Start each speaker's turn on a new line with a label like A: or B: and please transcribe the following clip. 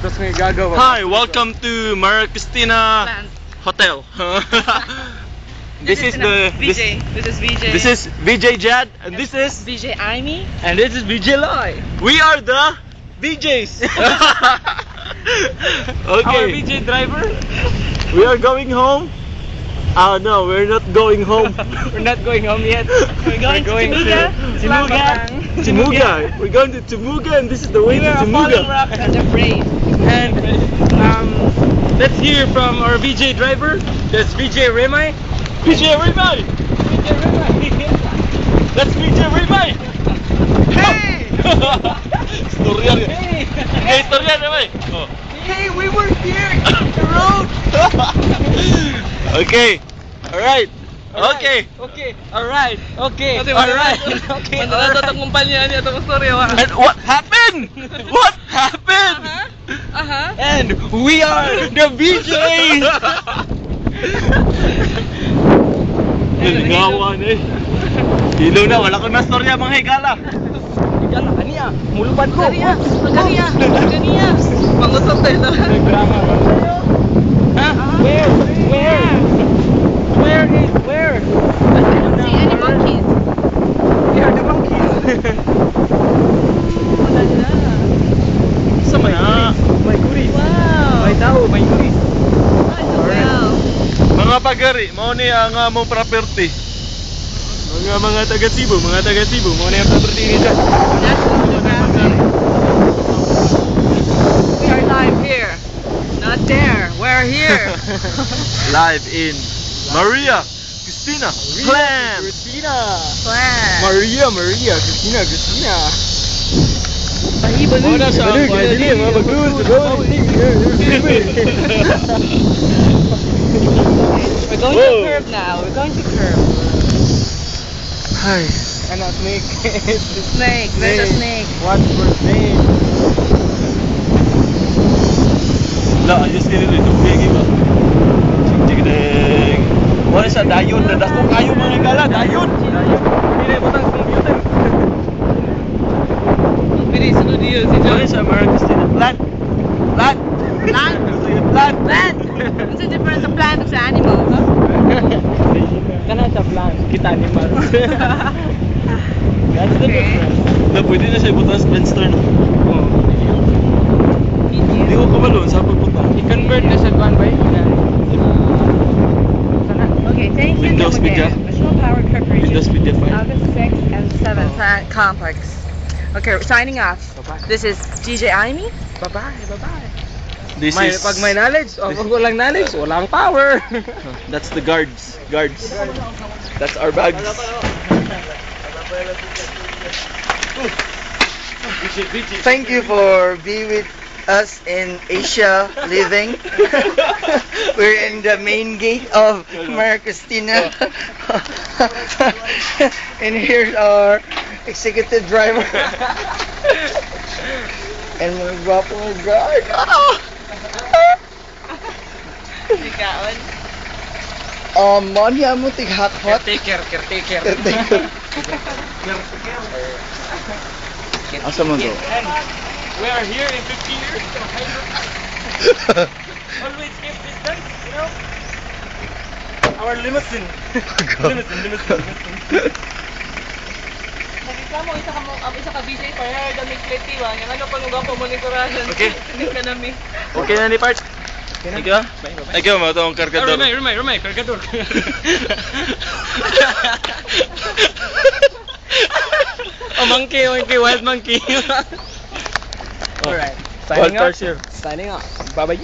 A: Tapos may gagawa.
B: Hi, welcome to Maria Cristina Hotel. This is the
C: VJ. This is VJ.
B: This is VJ Jad, and this is
C: VJ Aimee.
A: And this is VJ Loy.
B: we are the VJs.
A: Our
B: Okay,
A: VJ driver.
B: we are going home. No, we're not going home.
A: We're not going home yet.
C: We're going to Timuga.
A: Timuga.
B: Timuga. We're going to Timuga, and this is the way to Timuga.
C: And the brave.
A: And let's hear from our VJ driver. That's VJ Remay.
B: VJ Remay.
A: VJ Remay.
B: That's VJ Remay. Hey! Istorya rin.
A: Hey!
B: Okay, istorya Remay. Oh.
A: Hey, we were here on the road.
B: Okay. Alright. Okay.
A: Okay. Alright. Okay.
C: Ate,
A: Alright. Okay.
C: Mandalat ang kumpanya niya itong storya.
B: And what happened? What happened?
A: And we are the VJs.
B: Naligawan eh. Ilaw na, wala ko na storya mga higala.
A: Higala, kaniya. Mulupad ko.
C: Kaniya. Mangusap tayo na.
A: Nagdrama ba? Ha? Where? Where?
C: See any monkeys?
A: We are the monkeys.
C: Wala na.
A: May guris.
C: Wow.
A: May tao, may guris.
C: Wow.
B: Mga pagari, mao ni ang among property. Mga taga Cebu,
A: Mo na yung property nito.
C: That's photographic. We are live here. Not there. We're here.
B: Live in Maria Cristina Clan.
A: Cristina.
C: Plan.
A: Maria, Cristina.
B: Muna sa
A: We're
C: going to curve now. We're going to curve.
B: Hi.
A: Ano, snake.
C: Snake. There's a snake.
A: Watch for snake.
B: La, ayos din ito. Bigi ba? Ching-ching-ding. Wala sa dayon. Dadakong kayo mga higala. Dayon.
A: Hindi na butang computer.
C: Bilis ito diyo si
B: Wala sa Maria Cristina Plant.
C: Plant?
B: Plant.
C: Plant. What's the difference of plant and animal? Huh?
A: Kana sa plan, kita animal. That's the
C: Okay.
A: difference.
B: Na pwede na siya ibutang sa Spencer no?
A: Oh.
B: Hindi ko kumalun sa pagpunta.
A: I-convert na sa kuan ba? Sana.
C: Okay, thank you.
B: Windows Media.
C: National Power Corporation.
B: Windows Media 5.
C: August 6th and 7th Plant Complex. Okay, we're signing off.
A: Bye-bye.
C: This is DJ Aimee.
A: Bye-bye.
B: This
A: May,
B: is...
A: pag may knowledge, o pag walang knowledge, walang power.
B: That's the guards. That's our bags.
D: Thank you for being with us in Asia Living. We're in the main gate of Maria Cristina. And here's our executive driver. And my guapo guard.
C: Ikaon.
D: Manya mo tighakot.
A: Caretaker.
D: Asa mo to?
A: And we are here in 50 years. Always keep distance, you know? Our limousine. Limousine.
C: Nagreklamo isa ka VJ para damit kleti wa. Yang ano pa nga po monitorahan.
B: Okay.
C: Hindi ka nami.
B: Okay na ni Part? Ikaw? Ikaw mo itong kargador.
A: Rumay, kargador. Monkey, wild monkey. Alright,
B: Wild cars here.
A: Signing off. Bye-bye.